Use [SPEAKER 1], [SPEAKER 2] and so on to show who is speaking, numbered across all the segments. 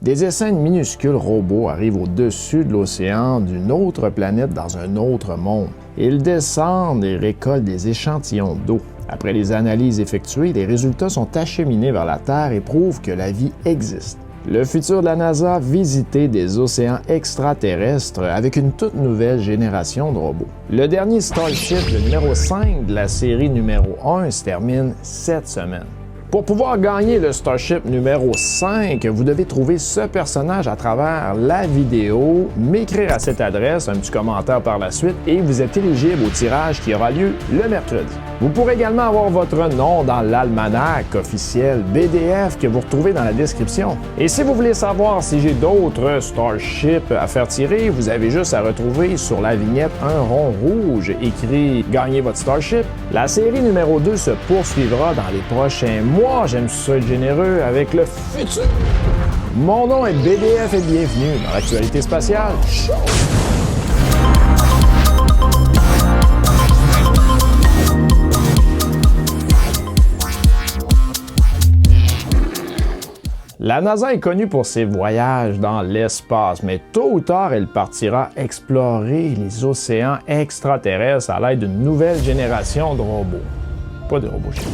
[SPEAKER 1] Des essaims de minuscules robots arrivent au-dessus de l'océan d'une autre planète dans un autre monde. Ils descendent et récoltent des échantillons d'eau. Après les analyses effectuées, les résultats sont acheminés vers la Terre et prouvent que la vie existe. Le futur de la NASA, visiter des océans extraterrestres avec une toute nouvelle génération de robots. Le dernier Starship, le numéro 5 de la série numéro 1, se termine cette semaine. Pour pouvoir gagner le Starship numéro 5, vous devez trouver ce personnage à travers la vidéo, m'écrire à cette adresse, un petit commentaire par la suite et vous êtes éligible au tirage qui aura lieu le mercredi. Vous pourrez également avoir votre nom dans l'almanach officiel BDF que vous retrouvez dans la description. Et si vous voulez savoir si j'ai d'autres Starships à faire tirer, vous avez juste à retrouver sur la vignette un rond rouge écrit « Gagnez votre Starship ». La série numéro 2 se poursuivra dans les prochains mois. J'aime ça être généreux avec le futur. Mon nom est BDF et bienvenue dans l'actualité spatiale. Show! La NASA est connue pour ses voyages dans l'espace, mais tôt ou tard, elle partira explorer les océans extraterrestres à l'aide d'une nouvelle génération de robots. Pas de robots chimiques.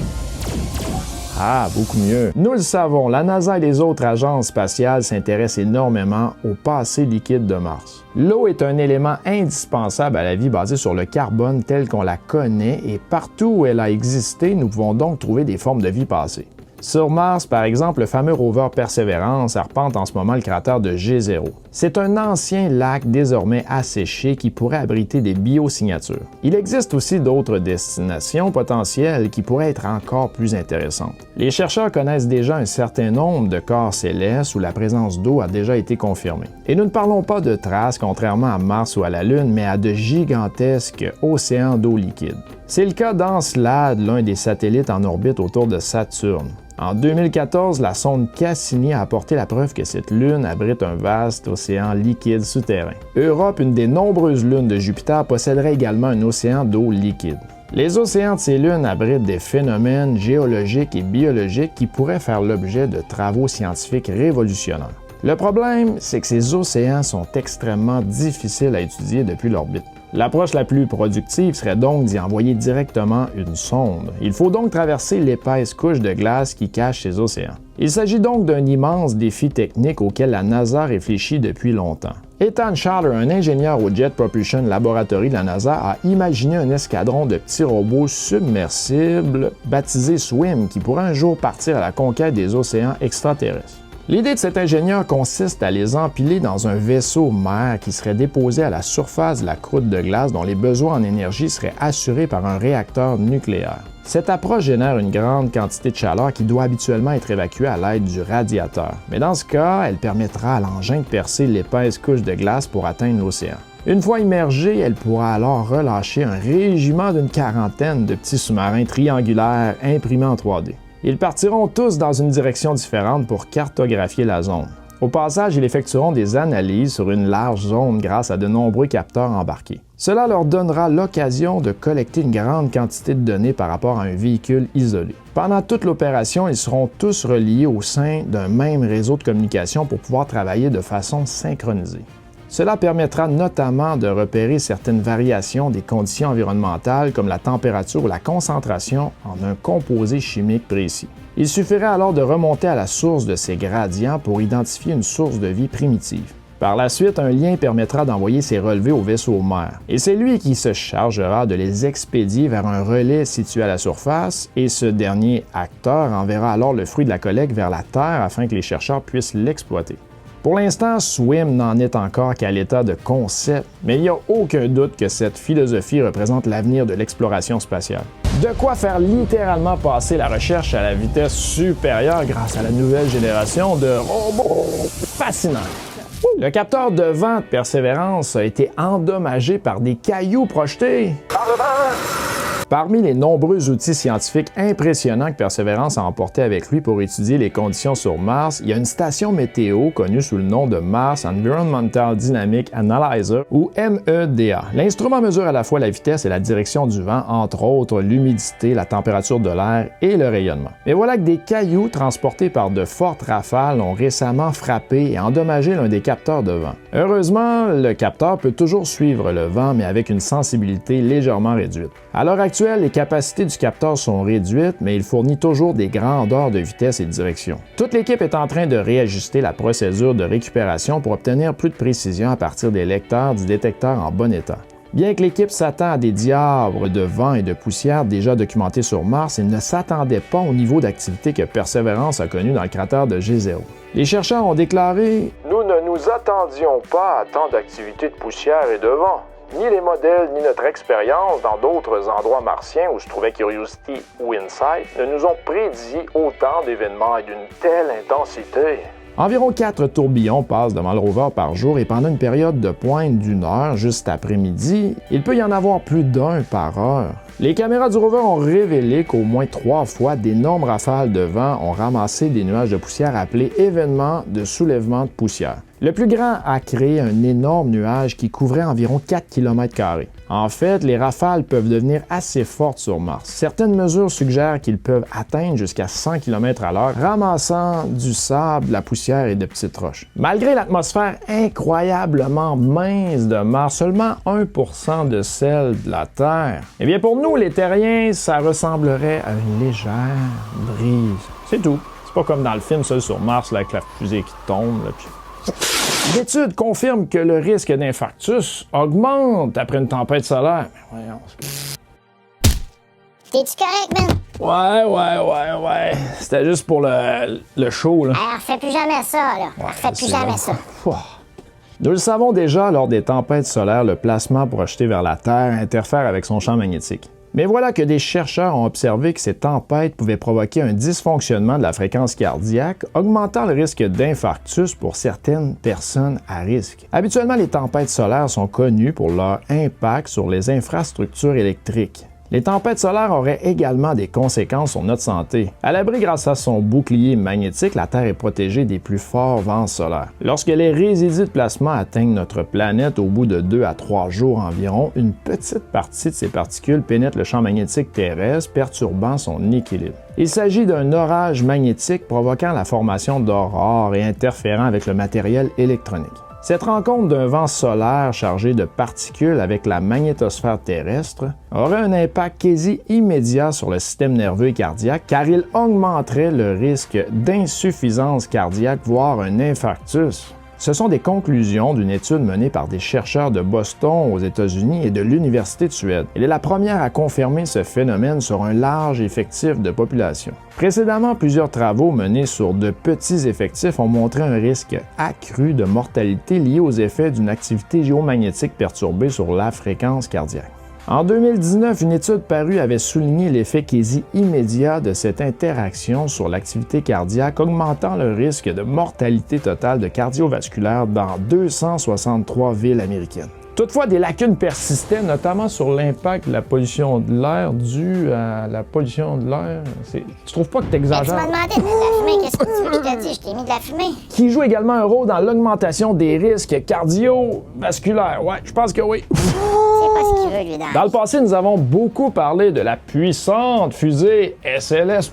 [SPEAKER 1] Ah, beaucoup mieux. Nous le savons, la NASA et les autres agences spatiales s'intéressent énormément au passé liquide de Mars. L'eau est un élément indispensable à la vie basée sur le carbone tel qu'on la connaît et partout où elle a existé, nous pouvons donc trouver des formes de vie passée. Sur Mars, par exemple, le fameux rover Perseverance arpente en ce moment le cratère de G0. C'est un ancien lac désormais asséché qui pourrait abriter des biosignatures. Il existe aussi d'autres destinations potentielles qui pourraient être encore plus intéressantes. Les chercheurs connaissent déjà un certain nombre de corps célestes où la présence d'eau a déjà été confirmée. Et nous ne parlons pas de traces, contrairement à Mars ou à la Lune, mais à de gigantesques océans d'eau liquide. C'est le cas d'Encelade, l'un des satellites en orbite autour de Saturne. En 2014, la sonde Cassini a apporté la preuve que cette lune abrite un vaste océan liquide souterrain. Europe, une des nombreuses lunes de Jupiter, posséderait également un océan d'eau liquide. Les océans de ces lunes abritent des phénomènes géologiques et biologiques qui pourraient faire l'objet de travaux scientifiques révolutionnaires. Le problème, c'est que ces océans sont extrêmement difficiles à étudier depuis l'orbite. L'approche la plus productive serait donc d'y envoyer directement une sonde. Il faut donc traverser l'épaisse couche de glace qui cache ces océans. Il s'agit donc d'un immense défi technique auquel la NASA réfléchit depuis longtemps. Ethan Schaller, un ingénieur au Jet Propulsion Laboratory de la NASA, a imaginé un escadron de petits robots submersibles baptisé SWIM qui pourrait un jour partir à la conquête des océans extraterrestres. L'idée de cet ingénieur consiste à les empiler dans un vaisseau mère qui serait déposé à la surface de la croûte de glace dont les besoins en énergie seraient assurés par un réacteur nucléaire. Cette approche génère une grande quantité de chaleur qui doit habituellement être évacuée à l'aide du radiateur. Mais dans ce cas, elle permettra à l'engin de percer l'épaisse couche de glace pour atteindre l'océan. Une fois immergée, elle pourra alors relâcher un régiment d'une quarantaine de petits sous-marins triangulaires imprimés en 3D. Ils partiront tous dans une direction différente pour cartographier la zone. Au passage, ils effectueront des analyses sur une large zone grâce à de nombreux capteurs embarqués. Cela leur donnera l'occasion de collecter une grande quantité de données par rapport à un véhicule isolé. Pendant toute l'opération, ils seront tous reliés au sein d'un même réseau de communication pour pouvoir travailler de façon synchronisée. Cela permettra notamment de repérer certaines variations des conditions environnementales comme la température ou la concentration en un composé chimique précis. Il suffirait alors de remonter à la source de ces gradients pour identifier une source de vie primitive. Par la suite, un lien permettra d'envoyer ces relevés au vaisseau mère, et c'est lui qui se chargera de les expédier vers un relais situé à la surface, et ce dernier acteur enverra alors le fruit de la collecte vers la Terre afin que les chercheurs puissent l'exploiter. Pour l'instant, SWIM n'en est encore qu'à l'état de concept, mais il n'y a aucun doute que cette philosophie représente l'avenir de l'exploration spatiale. De quoi faire littéralement passer la recherche à la vitesse supérieure grâce à la nouvelle génération de robots fascinants. Le capteur de vent de Persévérance a été endommagé par des cailloux projetés Parmi les nombreux outils scientifiques impressionnants que Perseverance a emportés avec lui pour étudier les conditions sur Mars, il y a une station météo connue sous le nom de Mars Environmental Dynamic Analyzer ou MEDA. L'instrument mesure à la fois la vitesse et la direction du vent, entre autres l'humidité, la température de l'air et le rayonnement. Mais voilà que des cailloux transportés par de fortes rafales ont récemment frappé et endommagé l'un des capteurs de vent. Heureusement, le capteur peut toujours suivre le vent, mais avec une sensibilité légèrement réduite. À l'heure actuelle, les capacités du capteur sont réduites, mais il fournit toujours des grandeurs de vitesse et de direction. Toute l'équipe est en train de réajuster la procédure de récupération pour obtenir plus de précision à partir des lecteurs du détecteur en bon état. Bien que l'équipe s'attend à des diabres de vent et de poussière déjà documentés sur Mars, il ne s'attendait pas au niveau d'activité que Perseverance a connu dans le cratère de G0. Les chercheurs ont déclaré « Nous ne nous attendions pas à tant d'activité de poussière et de vent. Ni les modèles ni notre expérience dans d'autres endroits martiens où se trouvait Curiosity ou InSight ne nous ont prédit autant d'événements et d'une telle intensité. » Environ 4 tourbillons passent devant le rover par jour et pendant une période de pointe d'1 heure, juste après-midi, il peut y en avoir plus d'1 par heure. Les caméras du rover ont révélé qu'au moins 3 fois, d'énormes rafales de vent ont ramassé des nuages de poussière appelés événements de soulèvement de poussière. Le plus grand a créé un énorme nuage qui couvrait environ 4 km². En fait, les rafales peuvent devenir assez fortes sur Mars. Certaines mesures suggèrent qu'ils peuvent atteindre jusqu'à 100 km/h, ramassant du sable, de la poussière et de petites roches. Malgré l'atmosphère incroyablement mince de Mars, seulement 1% de celle de la Terre, eh bien pour nous, les terriens, ça ressemblerait à une légère brise. C'est tout. C'est pas comme dans le film Seul sur Mars, là, avec la fusée qui tombe, là, puis... L'étude confirme que le risque d'infarctus augmente après une tempête solaire. Mais voyons.
[SPEAKER 2] T'es-tu correct, man?
[SPEAKER 1] Ouais. C'était juste pour le show, là.
[SPEAKER 2] Alors, refais plus jamais ça, là. Refais plus jamais ça.
[SPEAKER 1] Nous le savons déjà, lors des tempêtes solaires, le plasma projeté vers la Terre interfère avec son champ magnétique. Mais voilà que des chercheurs ont observé que ces tempêtes pouvaient provoquer un dysfonctionnement de la fréquence cardiaque, augmentant le risque d'infarctus pour certaines personnes à risque. Habituellement, les tempêtes solaires sont connues pour leur impact sur les infrastructures électriques. Les tempêtes solaires auraient également des conséquences sur notre santé. À l'abri grâce à son bouclier magnétique, la Terre est protégée des plus forts vents solaires. Lorsque les résidus de plasma atteignent notre planète au bout de 2 à 3 jours environ, une petite partie de ces particules pénètre le champ magnétique terrestre, perturbant son équilibre. Il s'agit d'un orage magnétique provoquant la formation d'aurores et interférant avec le matériel électronique. Cette rencontre d'un vent solaire chargé de particules avec la magnétosphère terrestre aurait un impact quasi immédiat sur le système nerveux et cardiaque car il augmenterait le risque d'insuffisance cardiaque, voire un infarctus. Ce sont des conclusions d'une étude menée par des chercheurs de Boston aux États-Unis et de l'Université de Suède. Elle est la première à confirmer ce phénomène sur un large effectif de population. Précédemment, plusieurs travaux menés sur de petits effectifs ont montré un risque accru de mortalité lié aux effets d'une activité géomagnétique perturbée sur la fréquence cardiaque. En 2019, une étude parue avait souligné l'effet quasi immédiat de cette interaction sur l'activité cardiaque, augmentant le risque de mortalité totale de cardiovasculaire dans 263 villes américaines. Toutefois, des lacunes persistaient, notamment sur l'impact de la pollution de l'air due à la pollution de l'air. Tu trouves pas que tu exagères?
[SPEAKER 2] Tu m'as demandé de mettre de la fumée, qu'est-ce que tu veux que je te dise? Je t'ai mis de la fumée.
[SPEAKER 1] Qui joue également un rôle dans l'augmentation des risques cardiovasculaires. Ouais, je pense que oui.
[SPEAKER 2] C'est pas ce qu'il veut, lui,
[SPEAKER 1] Dans le passé, nous avons beaucoup parlé de la puissante fusée SLS.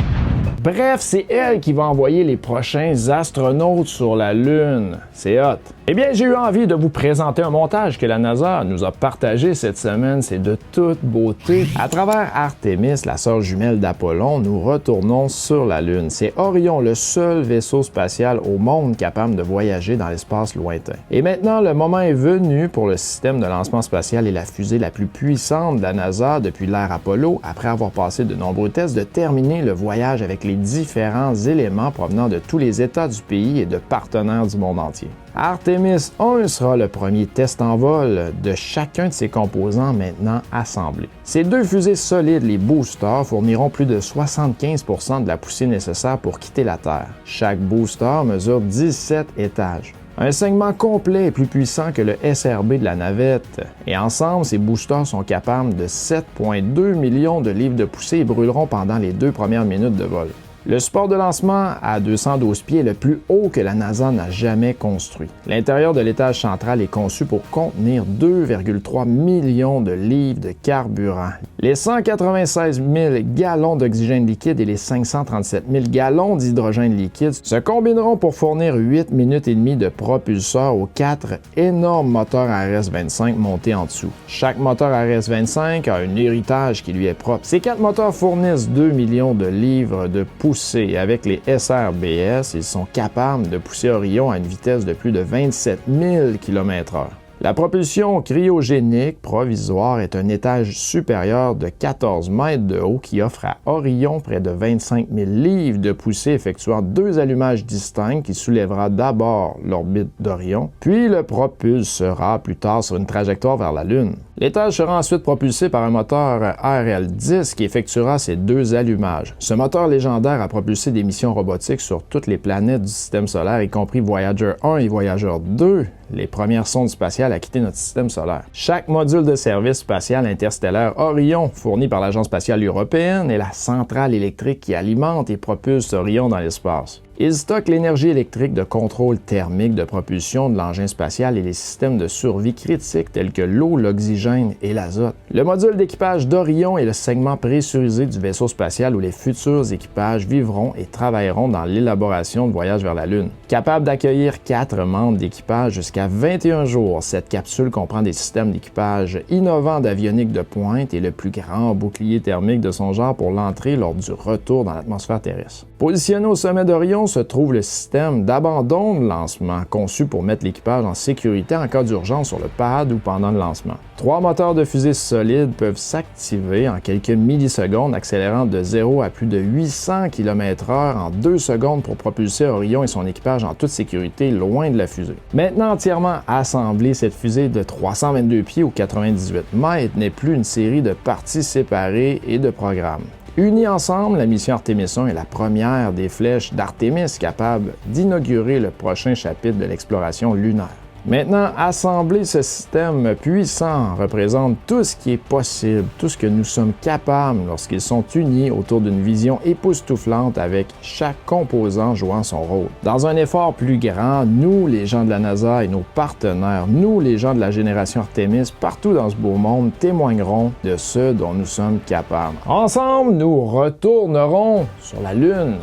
[SPEAKER 1] Bref, c'est elle qui va envoyer les prochains astronautes sur la Lune. C'est hot. Eh bien, j'ai eu envie de vous présenter un montage que la NASA nous a partagé cette semaine. C'est de toute beauté. À travers Artemis, la sœur jumelle d'Apollon, nous retournons sur la Lune. C'est Orion, le seul vaisseau spatial au monde capable de voyager dans l'espace lointain. Et maintenant, le moment est venu pour le système de lancement spatial et la fusée la plus puissante de la NASA depuis l'ère Apollo, après avoir passé de nombreux tests, de terminer le voyage avec les différents éléments provenant de tous les États du pays et de partenaires du monde entier. Artemis 1 sera le premier test en vol de chacun de ses composants maintenant assemblés. Ces 2 fusées solides, les boosters, fourniront plus de 75% de la poussée nécessaire pour quitter la Terre. Chaque booster mesure 17 étages. Un segment complet et plus puissant que le SRB de la navette. Et ensemble, ces boosters sont capables de 7,2 millions de livres de poussée et brûleront pendant les 2 premières minutes de vol. Le support de lancement à 212 pieds est le plus haut que la NASA n'a jamais construit. L'intérieur de l'étage central est conçu pour contenir 2,3 millions de livres de carburant. Les 196 000 gallons d'oxygène liquide et les 537 000 gallons d'hydrogène liquide se combineront pour fournir 8 minutes et demie de propulseur aux 4 énormes moteurs RS-25 montés en dessous. Chaque moteur RS-25 a un héritage qui lui est propre. Ces 4 moteurs fournissent 2 millions de livres de poussée. Avec les SRBS, ils sont capables de pousser Orion à une vitesse de plus de 27 000 km/h. La propulsion cryogénique provisoire est un étage supérieur de 14 mètres de haut qui offre à Orion près de 25 000 livres de poussée effectuant 2 allumages distincts qui soulèvera d'abord l'orbite d'Orion, puis le propulsera plus tard sur une trajectoire vers la Lune. L'étage sera ensuite propulsé par un moteur RL-10 qui effectuera ces 2 allumages. Ce moteur légendaire a propulsé des missions robotiques sur toutes les planètes du système solaire, y compris Voyager 1 et Voyager 2, les premières sondes spatiales à quitter notre système solaire. Chaque module de service spatial interstellaire Orion, fourni par l'Agence spatiale européenne, est la centrale électrique qui alimente et propulse Orion dans l'espace. Il stocke l'énergie électrique de contrôle thermique de propulsion de l'engin spatial et les systèmes de survie critiques tels que l'eau, l'oxygène et l'azote. Le module d'équipage d'Orion est le segment pressurisé du vaisseau spatial où les futurs équipages vivront et travailleront dans l'élaboration de voyages vers la Lune. Capable d'accueillir 4 membres d'équipage jusqu'à 21 jours, cette capsule comprend des systèmes d'équipage innovants d'avionique de pointe et le plus grand bouclier thermique de son genre pour l'entrée lors du retour dans l'atmosphère terrestre. Positionné au sommet d'Orion se trouve le système d'abandon de lancement, conçu pour mettre l'équipage en sécurité en cas d'urgence sur le pad ou pendant le lancement. 3 moteurs de fusée solides peuvent s'activer en quelques millisecondes, accélérant de 0 à plus de 800 km/h en 2 secondes pour propulser Orion et son équipage en toute sécurité loin de la fusée. Maintenant entièrement assemblée, cette fusée de 322 pieds ou 98 mètres n'est plus une série de parties séparées et de programmes. Unis ensemble, la mission Artemis 1 est la première des flèches d'Artemis capable d'inaugurer le prochain chapitre de l'exploration lunaire. Maintenant, assembler ce système puissant représente tout ce qui est possible, tout ce que nous sommes capables lorsqu'ils sont unis autour d'une vision époustouflante avec chaque composant jouant son rôle. Dans un effort plus grand, nous, les gens de la NASA et nos partenaires, nous, les gens de la génération Artemis, partout dans ce beau monde, témoigneront de ce dont nous sommes capables. Ensemble, nous retournerons sur la Lune.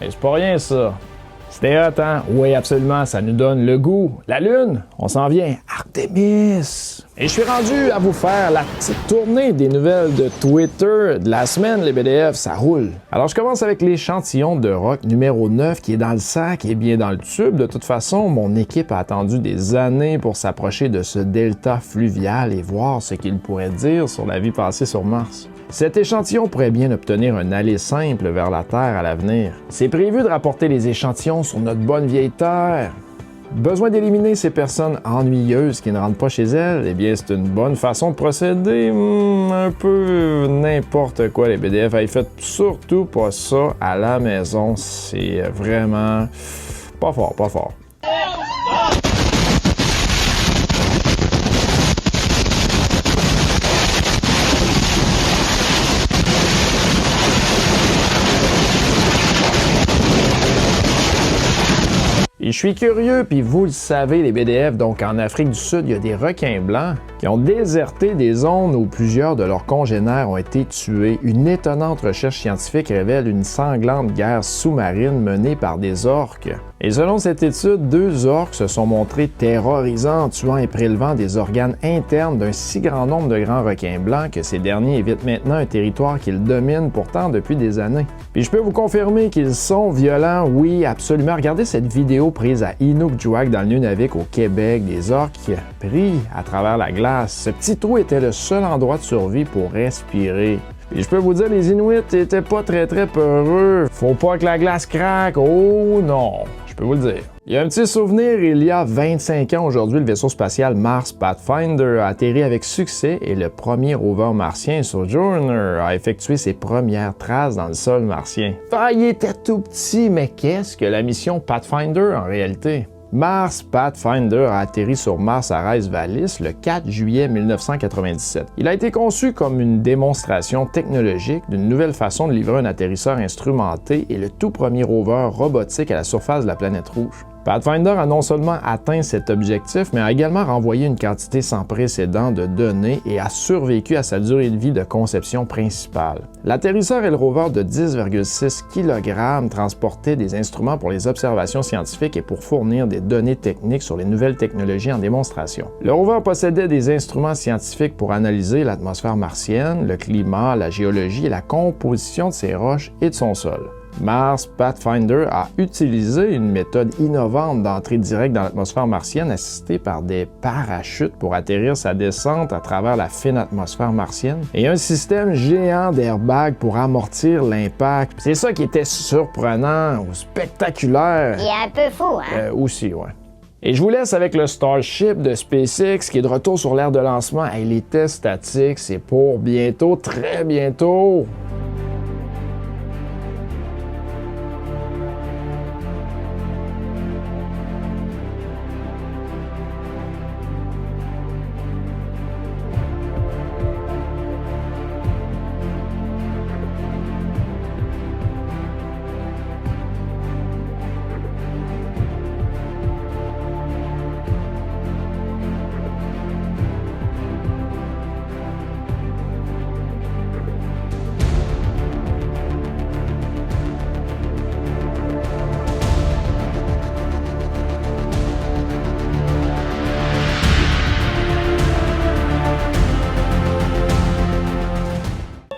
[SPEAKER 1] Et c'est pas rien ça. C'était hot, hein? Oui, absolument, ça nous donne le goût. La Lune, on s'en vient. Artemis! Et je suis rendu à vous faire la petite tournée des nouvelles de Twitter de la semaine, les BDF, ça roule. Alors, je commence avec l'échantillon de rock numéro 9 qui est dans le sac et bien dans le tube. De toute façon, mon équipe a attendu des années pour s'approcher de ce delta fluvial et voir ce qu'il pourrait dire sur la vie passée sur Mars. Cet échantillon pourrait bien obtenir un aller simple vers la Terre à l'avenir. C'est prévu de rapporter les échantillons sur notre bonne vieille Terre. Besoin d'éliminer ces personnes ennuyeuses qui ne rentrent pas chez elles? Eh bien, c'est une bonne façon de procéder. Un peu n'importe quoi, les BDF. Faites surtout pas ça à la maison. C'est vraiment pas fort, pas fort. Et je suis curieux, puis vous le savez, les BDF, donc en Afrique du Sud, il y a des requins blancs qui ont déserté des zones où plusieurs de leurs congénères ont été tués. Une étonnante recherche scientifique révèle une sanglante guerre sous-marine menée par des orques. Et selon cette étude, 2 orques se sont montrés terrorisants, tuant et prélevant des organes internes d'un si grand nombre de grands requins blancs que ces derniers évitent maintenant un territoire qu'ils dominent pourtant depuis des années. Puis je peux vous confirmer qu'ils sont violents, oui, absolument. Regardez cette vidéo prise à Inukjuak dans le Nunavik au Québec, des orques pris à travers la glace. Ce petit trou était le seul endroit de survie pour respirer. Et je peux vous dire, les Inuits étaient pas très peureux. Faut pas que la glace craque, oh non, je peux vous le dire. Il y a un petit souvenir, il y a 25 ans aujourd'hui, le vaisseau spatial Mars Pathfinder a atterri avec succès et le premier rover martien Sojourner a effectué ses premières traces dans le sol martien. Ah, il était tout petit, mais qu'est-ce que la mission Pathfinder en réalité? Mars Pathfinder a atterri sur Mars Arès Vallis le 4 juillet 1997. Il a été conçu comme une démonstration technologique d'une nouvelle façon de livrer un atterrisseur instrumenté et le tout premier rover robotique à la surface de la planète rouge. Pathfinder a non seulement atteint cet objectif, mais a également renvoyé une quantité sans précédent de données et a survécu à sa durée de vie de conception principale. L'atterrisseur et le rover de 10,6 kg transportaient des instruments pour les observations scientifiques et pour fournir des données techniques sur les nouvelles technologies en démonstration. Le rover possédait des instruments scientifiques pour analyser l'atmosphère martienne, le climat, la géologie et la composition de ses roches et de son sol. Mars Pathfinder a utilisé une méthode innovante d'entrée directe dans l'atmosphère martienne assistée par des parachutes pour atterrir sa descente à travers la fine atmosphère martienne et un système géant d'airbag pour amortir l'impact. C'est ça qui était surprenant ou spectaculaire.
[SPEAKER 2] Et un peu fou, hein?
[SPEAKER 1] Aussi, ouais. Et je vous laisse avec le Starship de SpaceX qui est de retour sur l'aire de lancement. Hey, les tests statiques, c'est pour bientôt, très bientôt.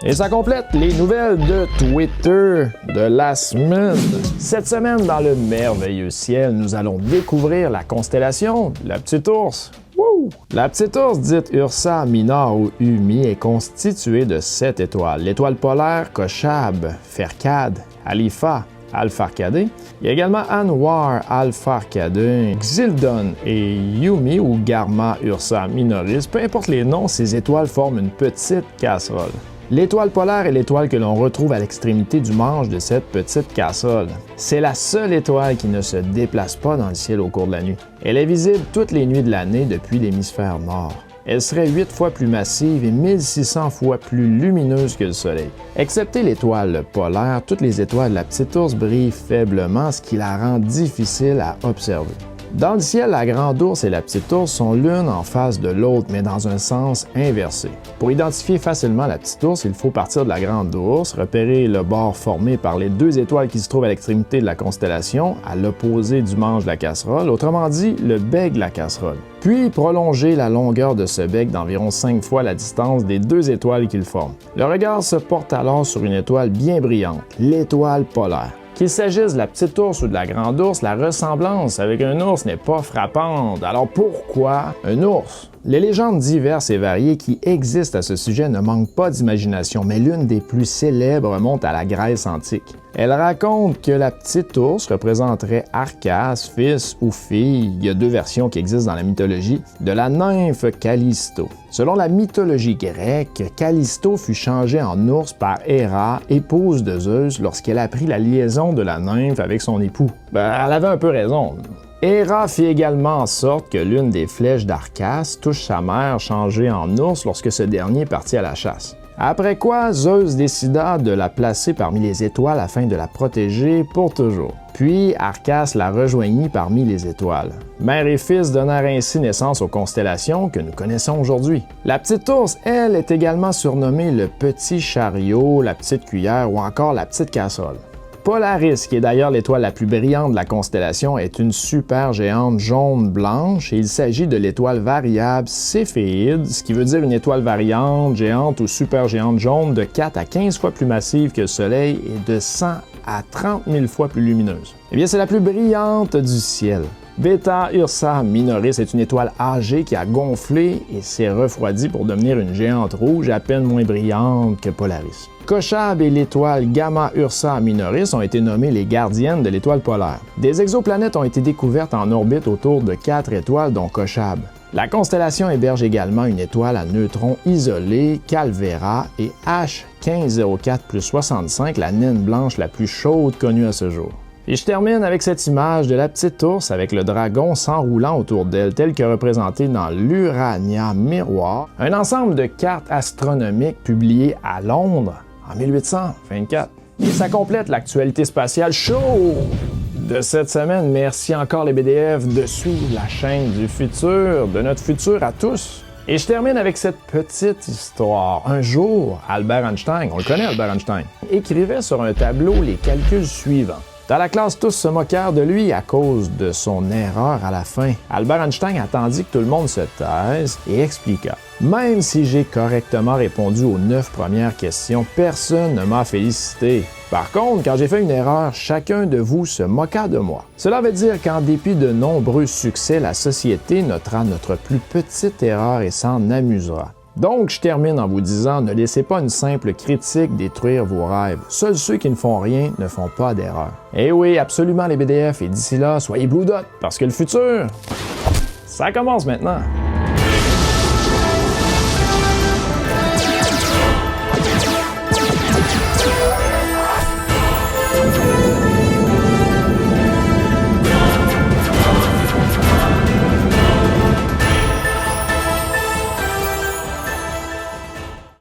[SPEAKER 1] Et ça complète les nouvelles de Twitter de la semaine. Cette semaine, dans le merveilleux ciel, nous allons découvrir la constellation la Petite Ourse. Wouh! La Petite Ourse, dite Ursa Minor ou Umi, est constituée de 7 étoiles. L'étoile polaire Kochab, Phercade, Alpha, Alpha Arcade. Il y a également Anwar, Alpha Arcade, Xildon et Yumi ou Garma Ursa Minoris. Peu importe les noms, ces étoiles forment une petite casserole. L'étoile polaire est l'étoile que l'on retrouve à l'extrémité du manche de cette petite casserole. C'est la seule étoile qui ne se déplace pas dans le ciel au cours de la nuit. Elle est visible toutes les nuits de l'année depuis l'hémisphère nord. Elle serait 8 fois plus massive et 1600 fois plus lumineuse que le Soleil. Excepté l'étoile polaire, toutes les étoiles de la Petite Ourse brillent faiblement, ce qui la rend difficile à observer. Dans le ciel, la Grande Ourse et la Petite Ourse sont l'une en face de l'autre, mais dans un sens inversé. Pour identifier facilement la Petite Ourse, il faut partir de la Grande Ourse, repérer le bord formé par les 2 étoiles qui se trouvent à l'extrémité de la constellation, à l'opposé du manche de la casserole, autrement dit, le bec de la casserole. Puis prolonger la longueur de ce bec d'environ 5 fois la distance des 2 étoiles qu'il forme. Le regard se porte alors sur une étoile bien brillante, l'étoile polaire. Qu'il s'agisse de la Petite Ourse ou de la Grande Ourse, la ressemblance avec un ours n'est pas frappante. Alors pourquoi un ours? Les légendes diverses et variées qui existent à ce sujet ne manquent pas d'imagination, mais l'une des plus célèbres remonte à la Grèce antique. Elle raconte que la Petite Ourse représenterait Arcas, fils ou fille, il y a 2 versions qui existent dans la mythologie, de la nymphe Callisto. Selon la mythologie grecque, Callisto fut changée en ours par Héra, épouse de Zeus, lorsqu'elle apprit la liaison de la nymphe avec son époux. Elle avait un peu raison. Héra fit également en sorte que l'une des flèches d'Arcas touche sa mère changée en ours lorsque ce dernier partit à la chasse. Après quoi, Zeus décida de la placer parmi les étoiles afin de la protéger pour toujours. Puis Arcas la rejoignit parmi les étoiles. Mère et fils donnèrent ainsi naissance aux constellations que nous connaissons aujourd'hui. La Petite Ourse, elle, est également surnommée le Petit Chariot, la Petite Cuillère ou encore la Petite Casserole. Polaris, qui est d'ailleurs l'étoile la plus brillante de la constellation, est une supergéante jaune-blanche et il s'agit de l'étoile variable Céphéide, ce qui veut dire une étoile variante, géante ou supergéante jaune de 4 à 15 fois plus massive que le Soleil et de 100 à 30 000 fois plus lumineuse. Eh bien, c'est la plus brillante du ciel. Beta Ursa Minoris est une étoile âgée qui a gonflé et s'est refroidie pour devenir une géante rouge à peine moins brillante que Polaris. Kochab et l'étoile Gamma Ursa Minoris ont été nommées les gardiennes de l'étoile polaire. Des exoplanètes ont été découvertes en orbite autour de 4 étoiles dont Kochab. La constellation héberge également une étoile à neutrons isolés, Calvera, et H1504 plus 65, la naine blanche la plus chaude connue à ce jour. Et je termine avec cette image de la petite ours avec le dragon s'enroulant autour d'elle, tel que représenté dans l'Urania Miroir, un ensemble de cartes astronomiques publiées à Londres en 1824. Et ça complète l'actualité spatiale chaude de cette semaine. Merci encore les BDF de suivre la chaîne du futur, de notre futur à tous. Et je termine avec cette petite histoire. Un jour, Albert Einstein, on le connaît Albert Einstein, écrivait sur un tableau les calculs suivants. Dans la classe, tous se moquèrent de lui à cause de son erreur à la fin. Albert Einstein attendit que tout le monde se taise et expliqua. Même si j'ai correctement répondu aux 9 premières questions, personne ne m'a félicité. Par contre, quand j'ai fait une erreur, chacun de vous se moqua de moi. Cela veut dire qu'en dépit de nombreux succès, la société notera notre plus petite erreur et s'en amusera. Donc, je termine en vous disant, ne laissez pas une simple critique détruire vos rêves. Seuls ceux qui ne font rien ne font pas d'erreur. Eh oui, absolument les BDF, et d'ici là, soyez Blue Dot, parce que le futur, ça commence maintenant.